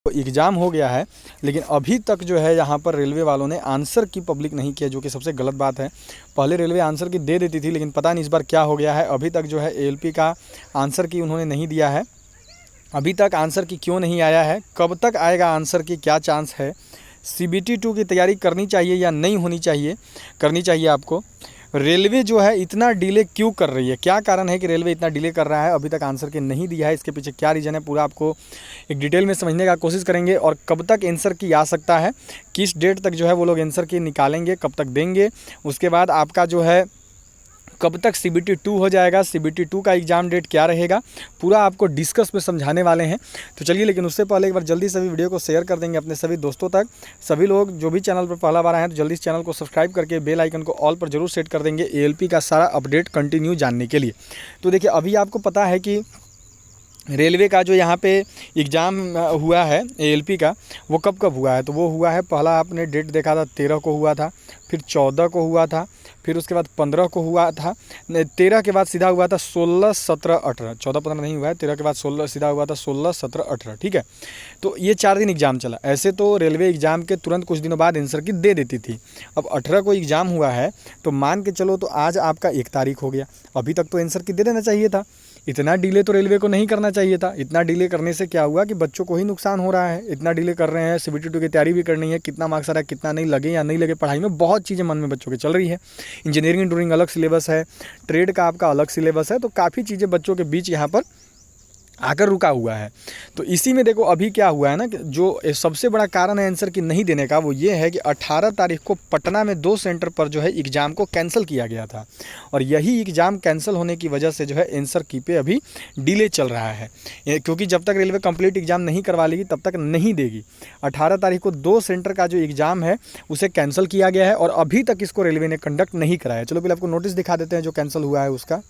तो एग्ज़ाम हो गया है, लेकिन अभी तक जो है यहाँ पर रेलवे वालों ने आंसर की पब्लिक नहीं किया, जो कि सबसे गलत बात है। पहले रेलवे आंसर की दे देती थी, लेकिन पता नहीं इस बार क्या हो गया है, अभी तक जो है एएलपी का आंसर की उन्होंने नहीं दिया है। अभी तक आंसर की क्यों नहीं आया है, कब तक आएगा आंसर की, क्या चांस है, CBT 2 की तैयारी करनी चाहिए या नहीं होनी चाहिए, करनी चाहिए आपको। रेलवे जो है इतना डिले क्यों कर रही है, क्या कारण है कि रेलवे इतना डिले कर रहा है, अभी तक आंसर की नहीं दिया है, इसके पीछे क्या रीज़न है, पूरा आपको एक डिटेल में समझने का कोशिश करेंगे। और कब तक आंसर की आ सकता है, किस डेट तक जो है वो लोग आंसर की निकालेंगे, कब तक देंगे, उसके बाद आपका जो है कब तक CBT 2 हो जाएगा, CBT 2 का एग्ज़ाम डेट क्या रहेगा, पूरा आपको डिस्कस में समझाने वाले हैं। तो चलिए, लेकिन उससे पहले एक बार जल्दी सभी वीडियो को शेयर कर देंगे अपने सभी दोस्तों तक। सभी लोग जो भी चैनल पर पहला बार आए हैं तो जल्दी इस चैनल को सब्सक्राइब करके बेल आइकन को ऑल पर जरूर सेट कर देंगे ALP का सारा अपडेट कंटिन्यू जानने के लिए। तो देखिए, अभी आपको पता है कि रेलवे का जो यहाँ पे एग्ज़ाम हुआ है ALP का, वो कब कब हुआ है, तो वो हुआ है, पहला आपने डेट देखा था 13 को हुआ था, फिर 14 को हुआ था, फिर उसके बाद 15 को हुआ था, 13 के बाद सीधा हुआ था 16, 17, 18, 14, 15 नहीं हुआ है, 13 के बाद 16 सीधा हुआ था 16, 17, 18, ठीक है। तो ये 4 दिन एग्ज़ाम चला। ऐसे तो रेलवे एग्ज़ाम के तुरंत कुछ दिनों बाद आंसर की दे देती थी। अब 18 को एग्ज़ाम हुआ है, तो मान के चलो तो आज आपका 1 तारीख हो गया, अभी तक तो आंसर की दे देना चाहिए था। इतना डिले तो रेलवे को नहीं करना चाहिए था। इतना डिले करने से क्या हुआ कि बच्चों को ही नुकसान हो रहा है। इतना डिले कर रहे हैं, CBT 2 की तैयारी भी करनी है, कितना मार्क्स आ रहा है, कितना नहीं लगे या नहीं लगे, पढ़ाई में बहुत चीज़ें मन में बच्चों के चल रही है। इंजीनियरिंग अलग सिलेबस है, ट्रेड का आपका अलग सिलेबस है, तो काफ़ी चीज़ें बच्चों के बीच यहाँ पर आकर रुका हुआ है। तो इसी में देखो अभी क्या हुआ है ना, कि जो सबसे बड़ा कारण है आंसर की नहीं देने का, वो ये है कि 18 तारीख को पटना में 2 सेंटर पर जो है एग्ज़ाम को कैंसिल किया गया था, और यही एग्ज़ाम कैंसिल होने की वजह से जो है आंसर की पे अभी डिले चल रहा है, क्योंकि जब तक रेलवे कंप्लीट एग्ज़ाम नहीं करवा लेगी तब तक नहीं देगी। 18 तारीख को 2 सेंटर का जो एग्ज़ाम है उसे कैंसिल किया गया है, और अभी तक इसको रेलवे ने कंडक्ट नहीं कराया। चलो पहले आपको नोटिस दिखा देते हैं जो कैंसिल हुआ है उसका।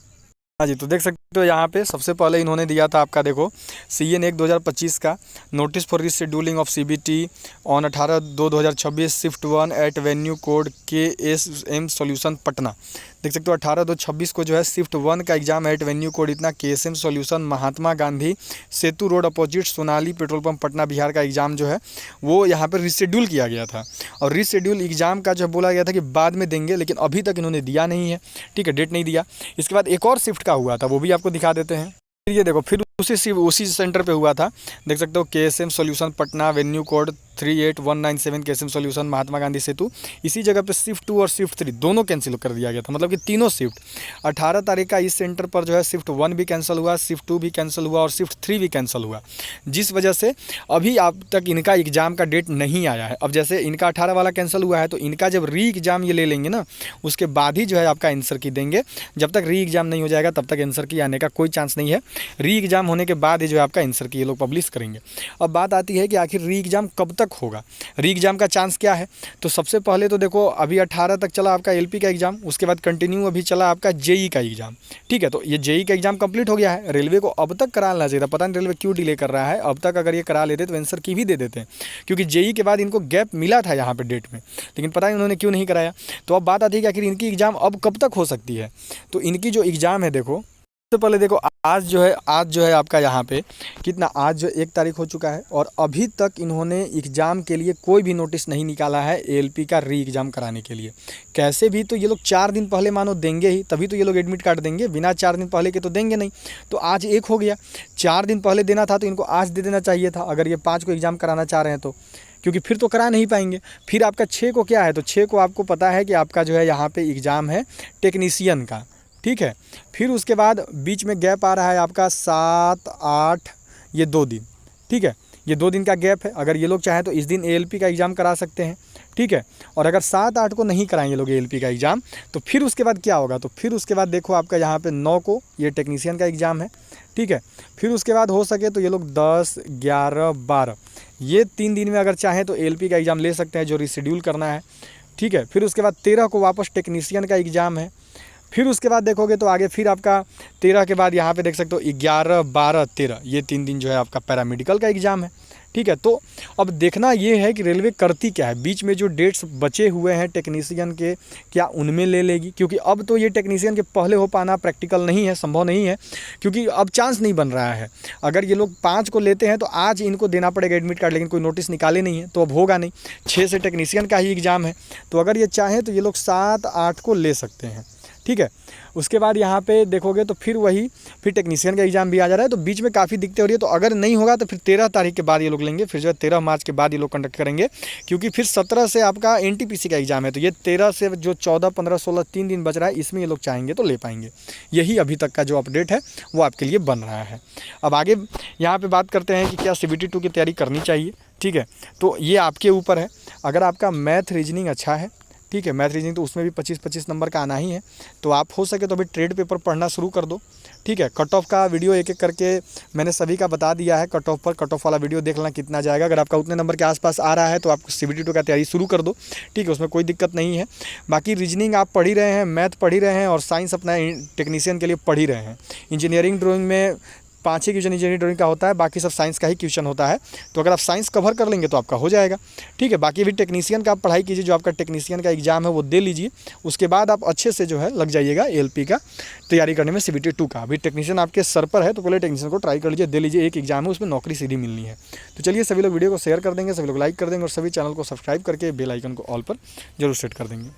हाँ जी, तो देख सकते हो यहाँ पे सबसे पहले इन्होंने दिया था आपका, देखो, CN 1 2025 का notice for rescheduling of CBT on 18/2/2026 shift 1 at venue code KSM solution Patna. देख सकते हो 18/2/26 को जो है शिफ्ट 1 का एग्जाम एट वेन्यू कोड इतना KSM solution Mahatma Gandhi Setu road opposite Sonali petrol pump Patna Bihar का एग्ज़ाम जो है वो यहाँ पर रीशेड्यूल किया गया था। और रीशेड्यूल एग्ज़ाम का जो बोला गया था कि बाद में देंगे, लेकिन अभी तक इन्होंने दिया नहीं है, ठीक है, डेट नहीं दिया। इसके बाद एक और शिफ्ट का हुआ था, वो भी आपको दिखा देते हैं। फिर ये देखो, फिर उसी सेंटर पे हुआ था, देख सकते हो KSM solution Patna venue code 38197 KSM solution Mahatma Gandhi Setu. इसी जगह पे शिफ्ट 2 और शिफ्ट 3 दोनों कैंसिल कर दिया गया था, मतलब कि तीनों शिफ्ट। 18 तारीख का इस सेंटर पर जो है शिफ्ट 1 भी कैंसिल हुआ, शिफ्ट 2 भी कैंसिल हुआ और शिफ्ट 3 भी कैंसिल हुआ, जिस वजह से अभी अब तक इनका एग्ज़ाम का डेट नहीं आया है। अब जैसे इनका 18 वाला कैंसिल हुआ है, तो इनका जब री एग्ज़ाम ये ले लेंगे ना, उसके बाद ही जो है आपका आंसर की देंगे। जब तक री एग्ज़ाम नहीं हो जाएगा तब तक आंसर की आने का कोई चांस नहीं है। री एग्ज़ाम होने के बाद ही जो है आपका आंसर की ये लोग पब्लिश करेंगे। अब बात आती है कि आखिर री एग्ज़ाम कब तक होगा, री एग्ज़ाम का चांस क्या है। तो सबसे पहले तो देखो, अभी 18 तक चला आपका LP का एग्ज़ाम, उसके बाद कंटिन्यू अभी चला आपका JEE का एग्ज़ाम, ठीक है। तो ये JEE का एग्ज़ाम कंप्लीट हो गया है, रेलवे को अब तक करा लेना चाहिए था, पता नहीं रेलवे क्यों डिले कर रहा है। अब तक अगर ये करा लेते तो आंसर की भी दे देते हैं, क्योंकि JEE के बाद इनको गैप मिला था यहाँ पर डेट में, लेकिन पता नहीं उन्होंने क्यों नहीं कराया। तो अब बात आती है कि आखिर इनकी एग्ज़ाम अब कब तक हो सकती है। तो इनकी जो एग्ज़ाम है, देखो सबसे पहले देखो, आज जो है आपका यहाँ पे कितना, आज जो 1 तारीख हो चुका है, और अभी तक इन्होंने एग्ज़ाम के लिए कोई भी नोटिस नहीं निकाला है ALP का री एग्ज़ाम कराने के लिए। कैसे भी तो ये लोग 4 दिन पहले मानो देंगे ही, तभी तो ये लोग एडमिट कार्ड देंगे, बिना 4 दिन पहले के तो देंगे नहीं। तो आज 1 हो गया, 4 दिन पहले देना था तो इनको आज दे देना चाहिए था, अगर ये 5 को एग्ज़ाम कराना चाह रहे हैं तो, क्योंकि फिर तो करा नहीं पाएंगे। फिर आपका 6 को क्या है, तो 6 को आपको पता है कि आपका जो है यहाँ पे एग्ज़ाम है टेक्नीशियन का, ठीक है। फिर उसके बाद बीच में गैप आ रहा है आपका 7, 8, ये 2 दिन, ठीक है, ये 2 दिन का गैप है। अगर ये लोग चाहें तो इस दिन ALP का एग्ज़ाम करा सकते हैं, ठीक है। और अगर 7, 8 को नहीं कराएंगे लोग ALP का एग्ज़ाम, तो फिर उसके बाद क्या होगा, तो फिर उसके बाद देखो आपका यहाँ पे 9 को ये टेक्नीशियन का एग्ज़ाम है, ठीक है। फिर उसके बाद हो सके तो ये लोग 10, 11, 12 ये 3 दिन में अगर चाहें तो ALP का एग्ज़ाम ले सकते हैं, जो रिशेड्यूल करना है, ठीक है। फिर उसके बाद 13 को वापस टेक्नीशियन का एग्ज़ाम है। फिर उसके बाद देखोगे तो आगे फिर आपका 13 के बाद यहाँ पे देख सकते हो 11, 12, 13 ये 3 दिन जो है आपका पैरामेडिकल का एग्ज़ाम है, ठीक है। तो अब देखना ये है कि रेलवे करती क्या है, बीच में जो डेट्स बचे हुए हैं टेक्नीशियन के, क्या उनमें ले लेगी, क्योंकि अब तो ये टेक्नीशियन के पहले हो पाना प्रैक्टिकल नहीं है, संभव नहीं है, क्योंकि अब चांस नहीं बन रहा है। अगर ये लोग 5 को लेते हैं तो आज इनको देना पड़ेगा एडमिट कार्ड, लेकिन कोई नोटिस निकाले नहीं है तो अब होगा नहीं। 6 से टेक्नीशियन का ही एग्ज़ाम है, तो अगर ये चाहें तो ये लोग 7-8 को ले सकते हैं, ठीक है। उसके बाद यहाँ पे देखोगे तो फिर टेक्नीशियन का एग्ज़ाम भी आ जा रहा है, तो बीच में काफ़ी दिक्कतें हो रही है। तो अगर नहीं होगा तो फिर 13 तारीख के बाद ये लोग लेंगे, फिर जो है 13 मार्च के बाद ये लोग कंडक्ट करेंगे, क्योंकि फिर 17 से आपका एनटीपीसी का एग्ज़ाम है। तो ये 13 से जो 14, 15, 16 3 दिन बच रहा है, इसमें ये लोग चाहेंगे तो ले पाएंगे। यही अभी तक का जो अपडेट है वो आपके लिए बन रहा है। अब आगे यहाँ पर बात करते हैं कि क्या CBT 2 की तैयारी करनी चाहिए, ठीक है। तो ये आपके ऊपर है। अगर आपका मैथ रीजनिंग अच्छा है, ठीक है, मैथ रीजनिंग तो उसमें भी 25-25 नंबर का आना ही है, तो आप हो सके तो अभी ट्रेड पेपर पढ़ना शुरू कर दो, ठीक है। कट ऑफ का वीडियो एक एक करके मैंने सभी का बता दिया है, कट ऑफ वाला वीडियो देख लेना कितना जाएगा। अगर आपका उतने नंबर के आसपास आ रहा है तो आप CBT 2 का तैयारी शुरू कर दो, ठीक है, उसमें कोई दिक्कत नहीं है। बाकी रीजनिंग आप पढ़ ही रहे हैं, मैथ पढ़ ही रहे हैं, और साइंस अपना टेक्नीशियन के लिए पढ़ ही रहे हैं। इंजीनियरिंग ड्राइंग में 5 क्वेश्चन इंजीनियरिंग ड्राइंग का होता है, बाकी सब साइंस का ही क्वेश्चन होता है। तो अगर आप साइंस कवर कर लेंगे तो आपका हो जाएगा, ठीक है। बाकी भी टेक्नीशियन का आप पढ़ाई कीजिए, जो आपका टेक्नीशियन का एग्जाम है वो दे लीजिए, उसके बाद आप अच्छे से जो है लग जाइएगा ALP का तैयारी करने में, CBT 2 का। अभी टेक्नीशियन आपके सर पर है तो पहले टेक्नीशियन को ट्राई कर लीजिए, दे लीजिए, एक एग्जाम है उसमें नौकरी सीधी मिलनी है। तो चलिए सभी लोग वीडियो को शेयर कर देंगे, सभी लोग लाइक कर देंगे, और सभी चैनल को सब्सक्राइब करके बेल आइकन को ऑल पर जरूर सेट कर देंगे।